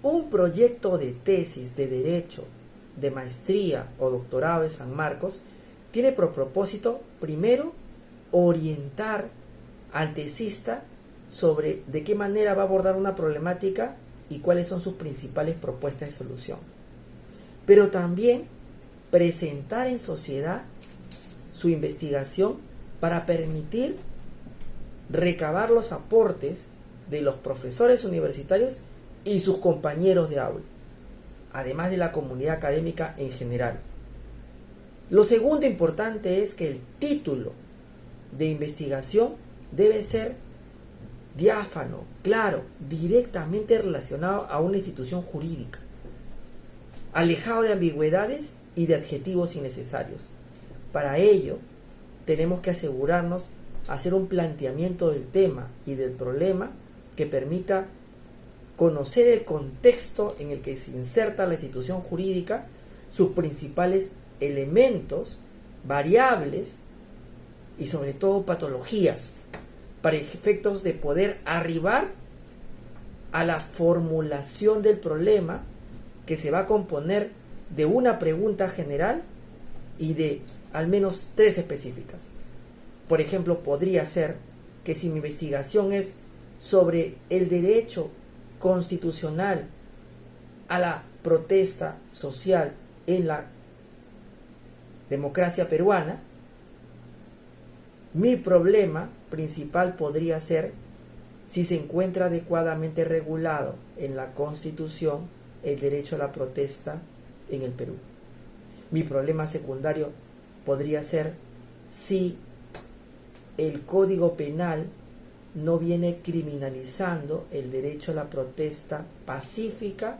Un proyecto de tesis de derecho, de maestría o doctorado de San Marcos tiene por propósito, primero, orientar al tesista sobre de qué manera va a abordar una problemática y cuáles son sus principales propuestas de solución. Pero también presentar en sociedad su investigación para permitir recabar los aportes de los profesores universitarios y sus compañeros de aula, además de la comunidad académica en general. Lo segundo importante es que el título de investigación debe ser diáfano, claro, directamente relacionado a una institución jurídica, alejado de ambigüedades y de adjetivos innecesarios. Para ello, tenemos que asegurarnos hacer un planteamiento del tema y del problema que permita conocer el contexto en el que se inserta la institución jurídica, sus principales elementos, variables y sobre todo patologías, para efectos de poder arribar a la formulación del problema que se va a componer de una pregunta general y de al menos 3 específicas. Por ejemplo, podría ser que si mi investigación es sobre el derecho constitucional a la protesta social en la democracia peruana, mi problema principal podría ser si se encuentra adecuadamente regulado en la Constitución el derecho a la protesta en el Perú. Mi problema secundario podría ser si el Código Penal no viene criminalizando el derecho a la protesta pacífica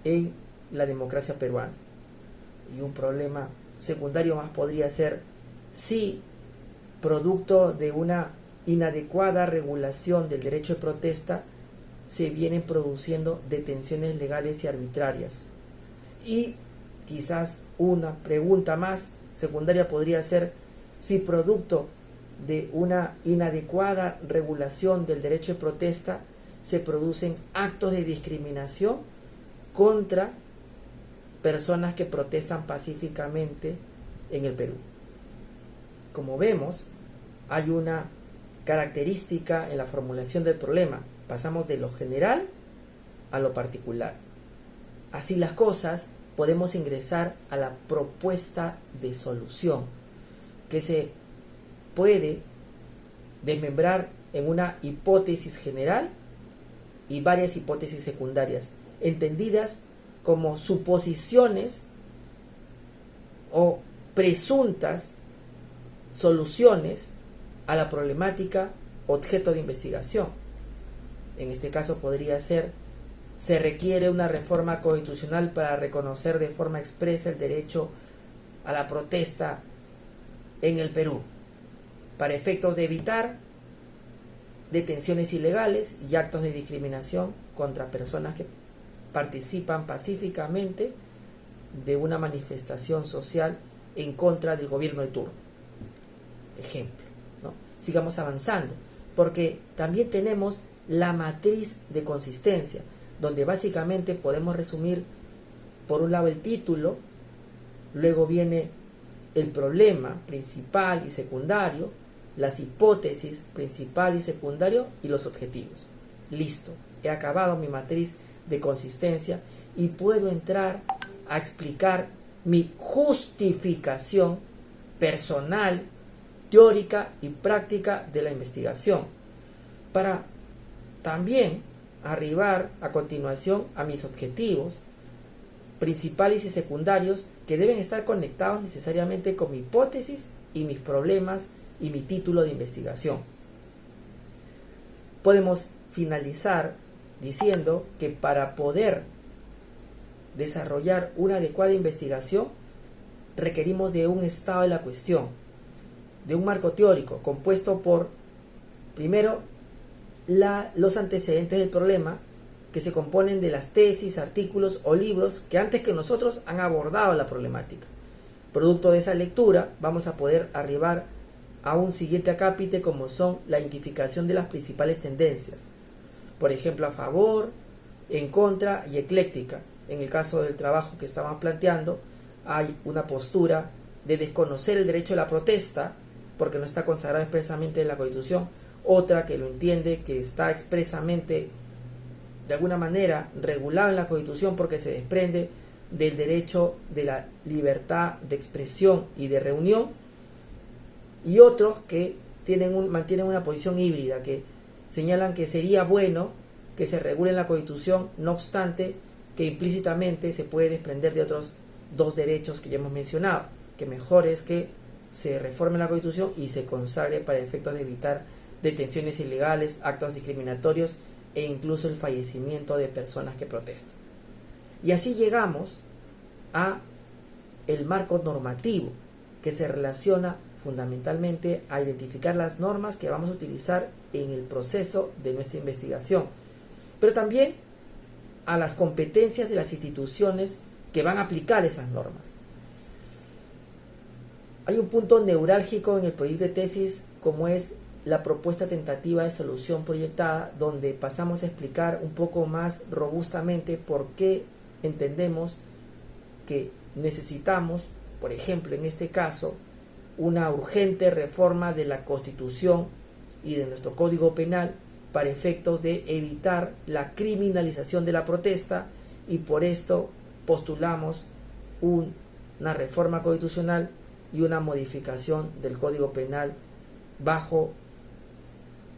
en la democracia peruana. Y un problema secundario más podría ser si, producto de una inadecuada regulación del derecho de protesta, se vienen produciendo detenciones legales y arbitrarias. Y quizás una pregunta más secundaria podría ser si, producto de una inadecuada regulación del derecho de protesta, se producen actos de discriminación contra personas que protestan pacíficamente en el Perú. Como vemos, hay una característica en la formulación del problema. Pasamos de lo general a lo particular. Así las cosas, podemos ingresar a la propuesta de solución, que se puede desmembrar en una hipótesis general y varias hipótesis secundarias, entendidas como suposiciones o presuntas soluciones a la problemática objeto de investigación. En este caso podría ser: se requiere una reforma constitucional para reconocer de forma expresa el derecho a la protesta en el Perú, para efectos de evitar detenciones ilegales y actos de discriminación contra personas que participan pacíficamente de una manifestación social en contra del gobierno de turno. Ejemplo, ¿no? Sigamos avanzando, porque también tenemos la matriz de consistencia, donde básicamente podemos resumir, por un lado, el título, luego viene el problema principal y secundario, las hipótesis principal y secundario y los objetivos. Listo, he acabado mi matriz de consistencia y puedo entrar a explicar mi justificación personal, teórica y práctica de la investigación, para también arribar a continuación a mis objetivos principales y secundarios, que deben estar conectados necesariamente con mi hipótesis y mis problemas y mi título de investigación. Podemos finalizar diciendo que para poder desarrollar una adecuada investigación requerimos de un estado de la cuestión, de un marco teórico compuesto por, primero, los antecedentes del problema, que se componen de las tesis, artículos o libros que antes que nosotros han abordado la problemática. Producto de esa lectura vamos a poder arribar a un siguiente acápite, como son la identificación de las principales tendencias, por ejemplo, a favor, en contra y ecléctica. En el caso del trabajo que estaban planteando, hay una postura de desconocer el derecho a la protesta, porque no está consagrado expresamente en la Constitución, otra que lo entiende, que está expresamente, de alguna manera, regulado en la Constitución porque se desprende del derecho de la libertad de expresión y de reunión, y otros que mantienen una posición híbrida, que señalan que sería bueno que se regule en la Constitución, no obstante que implícitamente se puede desprender de otros dos derechos que ya hemos mencionado, que mejor es que se reforme la Constitución y se consagre para efectos de evitar detenciones ilegales, actos discriminatorios e incluso el fallecimiento de personas que protestan. Y así llegamos a el marco normativo, que se relaciona fundamentalmente a identificar las normas que vamos a utilizar en el proceso de nuestra investigación, pero también a las competencias de las instituciones que van a aplicar esas normas. Hay un punto neurálgico en el proyecto de tesis, como es la propuesta tentativa de solución proyectada, donde pasamos a explicar un poco más robustamente por qué entendemos que necesitamos, por ejemplo, en este caso, una urgente reforma de la Constitución y de nuestro Código Penal para efectos de evitar la criminalización de la protesta, y por esto postulamos una reforma constitucional y una modificación del Código Penal bajo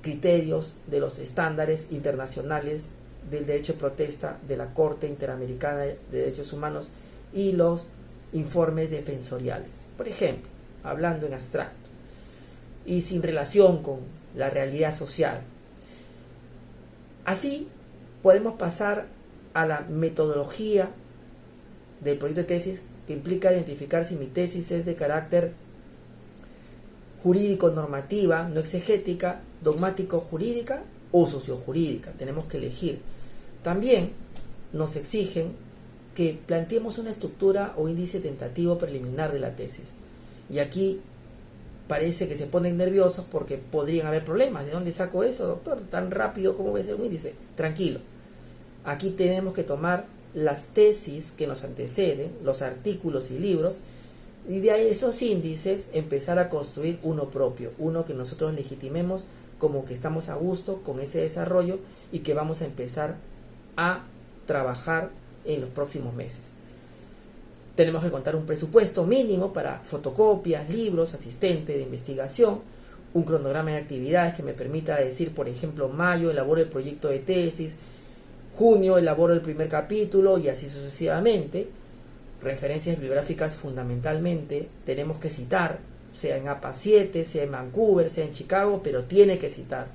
criterios de los estándares internacionales del derecho de protesta de la Corte Interamericana de Derechos Humanos y los informes defensoriales. Por ejemplo, hablando en abstracto y sin relación con la realidad social. Así podemos pasar a la metodología del proyecto de tesis, que implica identificar si mi tesis es de carácter jurídico-normativa, no exegética, dogmático-jurídica o sociojurídica. Tenemos que elegir. También nos exigen que planteemos una estructura o índice tentativo preliminar de la tesis. Y aquí parece que se ponen nerviosos porque podrían haber problemas. ¿De dónde saco eso, doctor? Tan rápido, ¿cómo voy a hacer un índice? Tranquilo. Aquí tenemos que tomar las tesis que nos anteceden, los artículos y libros, y de esos índices empezar a construir uno propio, uno que nosotros legitimemos como que estamos a gusto con ese desarrollo y que vamos a empezar a trabajar en los próximos meses. Tenemos que contar un presupuesto mínimo para fotocopias, libros, asistente de investigación, un cronograma de actividades que me permita decir, por ejemplo, mayo elaboro el proyecto de tesis, junio elaboro el primer capítulo y así sucesivamente. Referencias bibliográficas fundamentalmente tenemos que citar, sea en APA 7, sea en Vancouver, sea en Chicago, pero tiene que citar,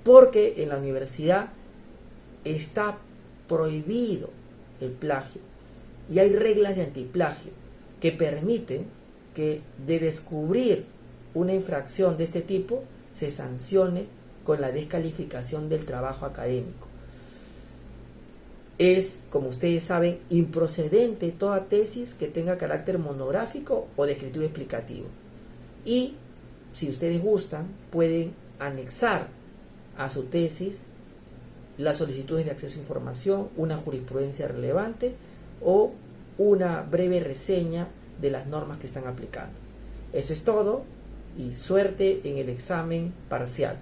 porque en la universidad está prohibido el plagio y hay reglas de antiplagio que permiten que de descubrir una infracción de este tipo se sancione con la descalificación del trabajo académico. Es, como ustedes saben, improcedente toda tesis que tenga carácter monográfico o descriptivo explicativo. Y, si ustedes gustan, pueden anexar a su tesis las solicitudes de acceso a información, una jurisprudencia relevante o una breve reseña de las normas que están aplicando. Eso es todo y suerte en el examen parcial.